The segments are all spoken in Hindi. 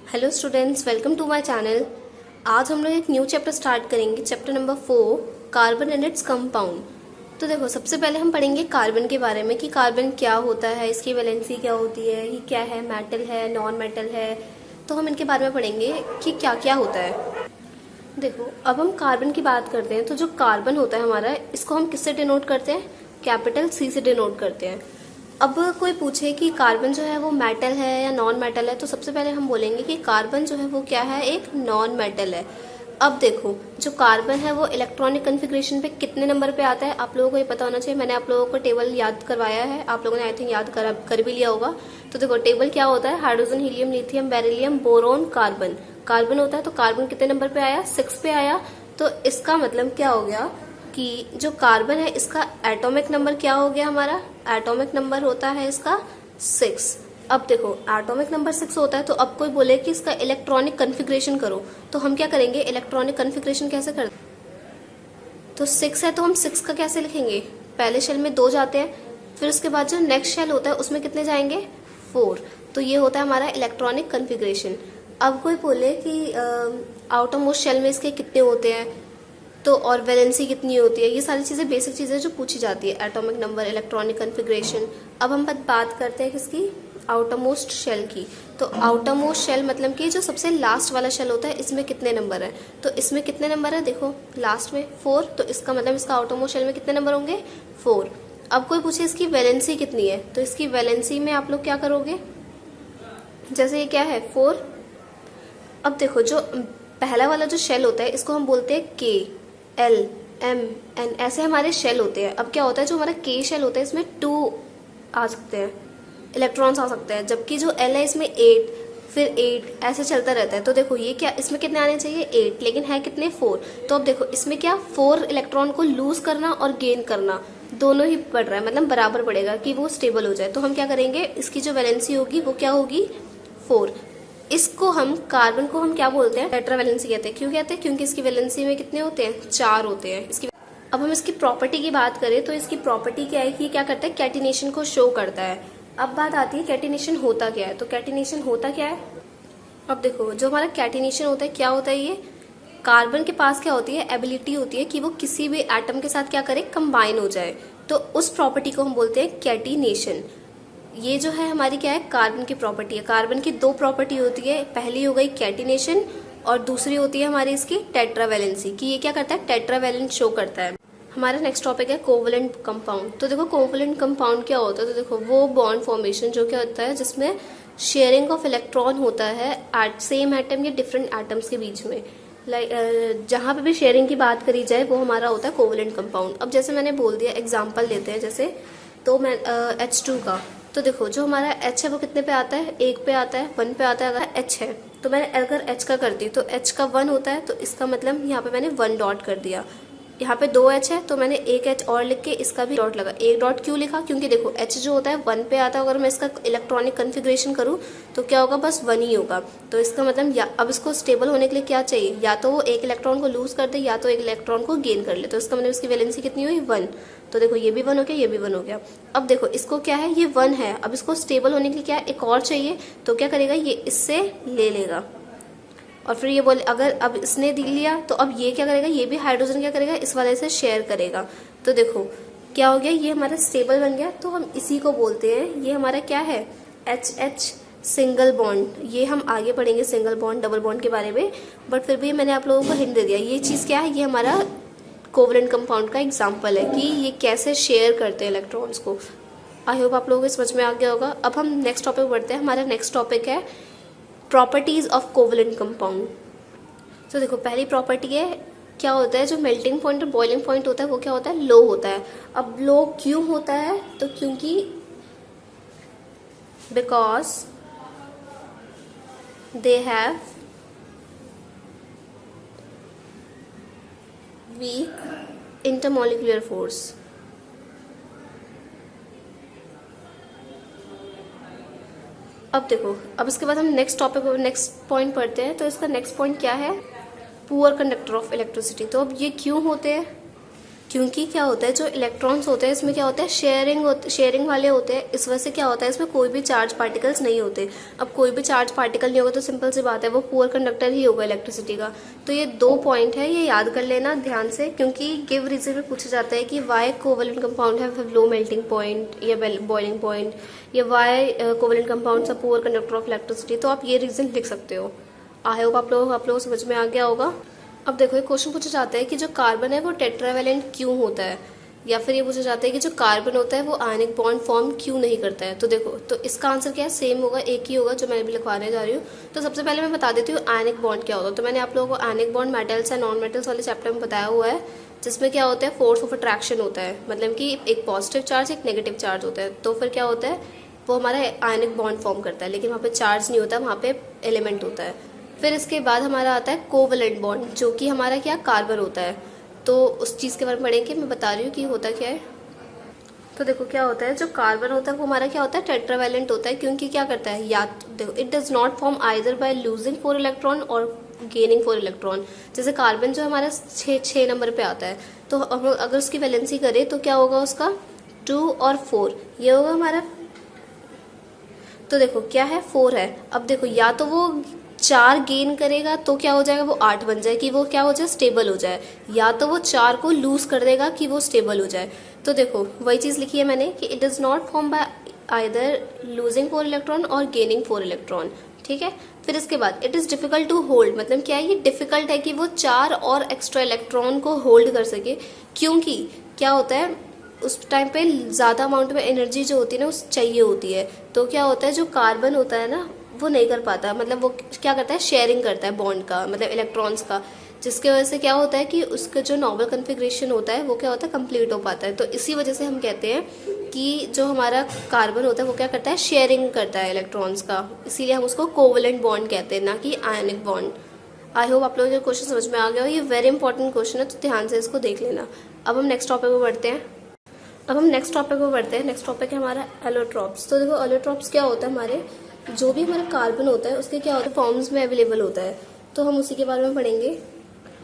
Hello students, welcome to my channel. आज हम लोग एक न्यू चैप्टर स्टार्ट करेंगे, chapter number 4, carbon and its compound. तो देखो, सबसे पहले हम पढ़ेंगे कार्बन के बारे में कि कार्बन क्या होता है, इसकी वैलेंसी क्या होती है, ये क्या है, मेटल है, नॉन मेटल है। तो हम इनके बारे में पढ़ेंगे कि क्या क्या होता है। देखो, अब हम कार्बन की बात करते हैं तो जो कार्बन होता है हमारा, इसको हम किससे डिनोट करते हैं? कैपिटल C से डिनोट करते हैं। अब कोई पूछे कि कार्बन जो है वो मेटल है या नॉन मेटल है, तो सबसे पहले हम बोलेंगे कि कार्बन जो है वो क्या है, एक नॉन मेटल है। अब देखो, जो कार्बन है वो इलेक्ट्रॉनिक कन्फिग्रेशन पे कितने नंबर पे आता है, आप लोगों को ये पता होना चाहिए। मैंने आप लोगों को टेबल याद करवाया है, आप लोगों ने आई थिंक याद कर भी लिया होगा। तो देखो, टेबल क्या होता है, hydrogen, helium, lithium, beryllium, boron, carbon. Carbon होता है तो कार्बन कितने नंबर पे आया? 6 पे आया। तो इसका मतलब क्या हो गया कि जो कार्बन है इसका एटॉमिक नंबर क्या हो गया हमारा? एटॉमिक नंबर होता है इसका 6। अब देखो, एटॉमिक नंबर 6 होता है तो अब कोई बोले कि इसका इलेक्ट्रॉनिक कन्फिग्रेशन करो, तो हम क्या करेंगे? इलेक्ट्रॉनिक कन्फिग्रेशन कैसे करते? तो 6 है तो हम 6 का कैसे लिखेंगे? पहले शेल में 2 जाते हैं, फिर उसके बाद जो नेक्स्ट शेल होता है उसमें कितने जाएंगे? 4। तो ये होता है हमारा इलेक्ट्रॉनिक कन्फिग्रेशन। अब कोई बोले कि आउटर मोस्ट शेल में इसके कितने होते हैं, तो और वैलेंसी कितनी होती है, ये सारी चीजें बेसिक चीजें जो पूछी जाती है, एटॉमिक नंबर, इलेक्ट्रॉनिक कन्फिग्रेशन। अब हम बात करते हैं किसकी? आउटर मोस्ट शेल की। तो आउटर मोस्ट शेल मतलब कि जो सबसे लास्ट वाला शेल होता है, इसमें कितने नंबर है? तो इसमें कितने नंबर है? देखो, लास्ट में 4, तो इसका मतलब इसका आउटर मोस्ट शेल में कितने नंबर होंगे? 4। अब कोई पूछे इसकी वैलेंसी कितनी है, तो इसकी वैलेंसी में आप लोग क्या करोगे? जैसे ये क्या है, 4। अब देखो, जो पहला वाला जो शेल होता है इसको हम बोलते हैं K, L, M, N, ऐसे हमारे शेल होते हैं। अब क्या होता है, जो हमारा K शेल होता है इसमें 2 आ सकते हैं, इलेक्ट्रॉन्स आ सकते हैं, जबकि जो L है इसमें 8, फिर 8, ऐसे चलता रहता है। तो देखो, ये क्या, इसमें कितने आने चाहिए? 8, लेकिन है कितने? 4। तो अब देखो, इसमें क्या, 4 इलेक्ट्रॉन को लूज करना और गेन करना दोनों ही पड़ रहा है, मतलब बराबर पड़ेगा कि वो स्टेबल हो जाए। तो हम क्या करेंगे, इसकी जो वैलेंसी होगी वो क्या होगी? 4। इसको हम, कार्बन को हम क्या बोलते हैं? टेट्रावैलेंसी कहते हैं। क्यों कहते हैं? क्योंकि इसकी वैलेंसी में कितने होते हैं? 4 होते हैं इसकी। अब हम इसकी प्रॉपर्टी की बात करें तो इसकी प्रॉपर्टी क्या है कि क्या करता है? कैटिनेशन को शो करता है। अब बात आती है कैटिनेशन होता क्या है। तो कैटिनेशन होता क्या है? अब देखो, जो हमारा कैटिनेशन होता है, क्या होता है ये? कार्बन के पास क्या होती है? एबिलिटी होती है कि वो किसी भी एटम के साथ क्या करे? कंबाइन हो जाए। तो उस प्रॉपर्टी को हम बोलते हैं कैटिनेशन। ये जो है हमारी क्या है? कार्बन की प्रॉपर्टी है। कार्बन की 2 प्रॉपर्टी होती है, पहली हो गई कैटिनेशन और दूसरी होती है हमारी इसकी टेट्रावैलेंसी, कि ये क्या करता है? टेट्रावैलेंट शो करता है। हमारा नेक्स्ट टॉपिक है कोवलेंट कंपाउंड। तो देखो, कोवलेंट कंपाउंड क्या होता है? तो देखो, वो बॉन्ड फॉर्मेशन जो क्या होता है जिसमें शेयरिंग ऑफ इलेक्ट्रॉन होता है एट सेम एटम या डिफरेंट एटम्स के बीच में। जहां पे भी शेयरिंग की बात करी जाए वो हमारा होता है कोवलेंट कंपाउंड। अब जैसे मैंने बोल दिया, एग्जाम्पल लेते हैं जैसे, तो मैं H2 का, तो देखो, जो हमारा H है वो कितने पे आता है? 1 पे आता है, 1 पे आता है। अगर H है तो मैंने अगर H का कर दी तो H का 1 होता है, तो इसका मतलब यहाँ पे मैंने 1 डॉट कर दिया। यहाँ पे 2 H है तो मैंने 1 H और लिख के इसका भी डॉट लगा। 1 डॉट क्यों लिखा? क्योंकि देखो, H जो होता है 1 पे आता है, अगर मैं इसका इलेक्ट्रॉनिक कन्फिग्रेशन करूँ तो क्या होगा? बस 1 ही होगा। तो इसका मतलब अब इसको स्टेबल होने के लिए क्या चाहिए? या तो वो एक इलेक्ट्रॉन को लूज कर दे या तो एक इलेक्ट्रॉन को गेन कर ले। तो इसका मतलब इसकी वैलेंसी कितनी हुई? 1। तो देखो, ये भी 1 हो गया, ये भी 1 हो गया। अब देखो, इसको क्या है? ये 1 है। अब इसको स्टेबल होने के लिए क्या है? एक और चाहिए। तो क्या करेगा? ये इससे ले लेगा और फिर ये बोले, अगर अब इसने लिया तो अब ये क्या करेगा? ये भी हाइड्रोजन क्या करेगा? इस वाले से शेयर करेगा। तो देखो, क्या हो गया? ये हमारा स्टेबल बन गया। तो हम इसी को बोलते हैं, ये हमारा क्या है? HH single bond. ये हम आगे पढ़ेंगे सिंगल बॉन्ड, डबल बॉन्ड के बारे में, बट फिर भी मैंने आप लोगों को हिंट दे दिया। ये चीज क्या है? ये हमारा कोवलेंट कंपाउंड का एग्जाम्पल है कि ये कैसे शेयर करते हैं इलेक्ट्रॉन्स को। आई होप आप लोगों को समझ में आ गया होगा। अब हम नेक्स्ट टॉपिक बढ़ते हैं। हमारा नेक्स्ट टॉपिक है प्रॉपर्टीज ऑफ कोवलेंट कंपाउंड। तो देखो, पहली प्रॉपर्टी है, क्या होता है? जो मेल्टिंग पॉइंट और बॉइलिंग पॉइंट होता है वो क्या होता है? लो होता है। अब लो क्यों होता है? तो क्योंकि because they have week intermolecular force. अब देखो, अब इसके बाद हम नेक्स्ट टॉपिक, नेक्स्ट पॉइंट पढ़ते हैं। तो इसका नेक्स्ट पॉइंट क्या है? Poor conductor of electricity. तो अब ये क्यों होते हैं? क्योंकि क्या होता है, जो इलेक्ट्रॉन्स होते हैं इसमें क्या होता है, शेयरिंग वाले होते हैं। इस वजह से क्या होता है, इसमें कोई भी चार्ज पार्टिकल्स नहीं होते। अब कोई भी चार्ज पार्टिकल नहीं होगा तो सिंपल सी बात है, वो पुअर कंडक्टर ही होगा इलेक्ट्रिसिटी का। तो ये 2 पॉइंट है, ये याद कर लेना ध्यान से, क्योंकि गिव रीजन में पूछा जाता है कि why covalent compound have low melting point या बॉइलिंग पॉइंट, या why covalent compounds are poor conductor of electricity. तो आप ये रीजन लिख सकते हो। आई होप आप लोगों समझ में आ गया होगा। अब देखो, एक क्वेश्चन पूछा जाता है कि जो कार्बन है वो टेट्रावैलेंट क्यों होता है, या फिर ये पूछा जाता है कि जो कार्बन होता है वो आयनिक बॉन्ड फॉर्म क्यों नहीं करता है। तो देखो, तो इसका आंसर क्या है, सेम होगा, एक ही होगा जो मैं भी लिखवाने जा रही हूँ। तो सबसे पहले मैं बता देती हूँ आयनिक बॉन्ड क्या होता है। तो मैंने आप लोगों को ionic bond metals and non metals वाले चैप्टर में बताया हुआ है, जिसमें क्या होता है, फोर्स ऑफ अट्रैक्शन होता है, मतलब कि एक पॉजिटिव चार्ज एक नेगेटिव चार्ज होता है। तो फिर क्या होता है, वो हमारा आयनिक बॉन्ड फॉर्म करता है, लेकिन वहाँ पे चार्ज नहीं होता, वहाँ पे एलिमेंट होता है। फिर इसके बाद हमारा आता है कोवेलेंट बॉन्ड, जो कि हमारा क्या, कार्बन होता है। तो उस चीज़ के बारे में पढ़ेंगे, मैं बता रही हूँ कि होता क्या है। तो देखो क्या होता है, जो कार्बन होता है वो हमारा क्या होता है, टेट्रावैलेंट होता है, क्योंकि क्या करता है, या देखो, it does not form either by losing 4 electron और गेनिंग 4 इलेक्ट्रॉन। जैसे कार्बन जो हमारा 6 नंबर पे आता है, तो हम अगर उसकी वैलेंसी करें तो क्या होगा, उसका 2 और 4 ये होगा हमारा। तो देखो क्या है, 4 है। अब देखो, या तो वो 4 गेन करेगा तो क्या हो जाएगा, वो 8 बन जाए, कि वो क्या हो जाए, स्टेबल हो जाए, या तो वो 4 को लूज कर देगा कि वो स्टेबल हो जाए। तो देखो वही चीज़ लिखी है मैंने कि it does not form by either losing 4 electron और गेनिंग 4 इलेक्ट्रॉन। ठीक है। फिर इसके बाद it is difficult to hold, मतलब क्या है, ये डिफिकल्ट है कि वो 4 और एक्स्ट्रा इलेक्ट्रॉन को होल्ड कर सके, क्योंकि क्या होता है, उस टाइम पे ज़्यादा अमाउंट में एनर्जी जो होती है ना, उस चाहिए होती है। तो क्या होता है, जो कार्बन होता है ना, वो नहीं कर पाता, मतलब वो क्या करता है, शेयरिंग करता है बॉन्ड का, मतलब इलेक्ट्रॉन्स का, जिसके वजह से क्या होता है कि उसका जो नॉर्मल कन्फिग्रेशन होता है वो क्या होता है, कंप्लीट हो पाता है। तो इसी वजह से हम कहते हैं कि जो हमारा कार्बन होता है वो क्या करता है, शेयरिंग करता है इलेक्ट्रॉन्स का, इसीलिए हम उसको कोवेलेंट बॉन्ड कहते हैं, ना कि आयनिक बॉन्ड। आई होप आप लोगों को क्वेश्चन समझ में आ गया हो, ये वेरी इंपॉर्टेंट क्वेश्चन है, तो ध्यान से इसको देख लेना। अब हम नेक्स्ट टॉपिक को बढ़ते हैं। नेक्स्ट टॉपिक है हमारा एलोट्रॉप्स। तो देखो एलोट्रॉप्स क्या होता है, हमारे जो भी हमारा कार्बन होता है उसके क्या होता है, फॉर्म्स में अवेलेबल होता है, तो हम उसी के बारे में पढ़ेंगे।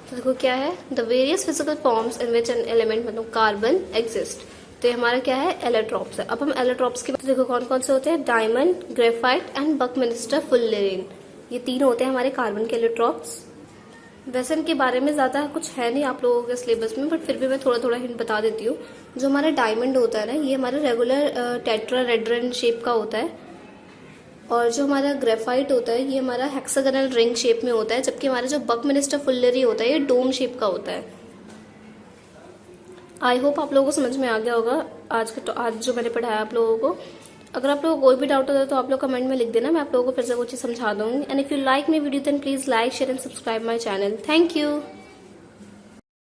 तो देखो क्या है, the various physical forms in which an element मतलब कार्बन एग्जिस्ट। तो ये हमारा क्या है, एलोट्रॉप्स है। अब हम एलोट्रॉप्स के बाद देखो कौन कौन से होते हैं, डायमंड, ग्रेफाइट एंड बकमिंस्टर फुल्लेरीन, ये 3 होते हैं हमारे कार्बन के एलोट्रॉप्स। वैसे इनके बारे में ज़्यादा कुछ है नहीं आप लोगों के सिलेबस में, बट फिर भी मैं थोड़ा थोड़ा हिंट बता देती हूँ। जो हमारा डायमंड होता है ना, ये हमारा रेगुलर टेट्राहेड्रन शेप का होता है, और जो हमारा ग्रेफाइट होता है ये हमारा हेक्सागोनल रिंग शेप में होता है, जबकि हमारा जो बकमिंस्टर फुल्लेरी होता है ये डोम शेप का होता है। आई होप आप लोगों को समझ में आ गया होगा आज जो मैंने पढ़ाया आप लोगों को। अगर आप लोगों को कोई भी डाउट होता है तो आप लोग कमेंट में लिख देना, मैं आप लोगों को फिर से वो चीज़ समझा दूंगी। And if you like my video then please like, share and subscribe my channel. Thank you.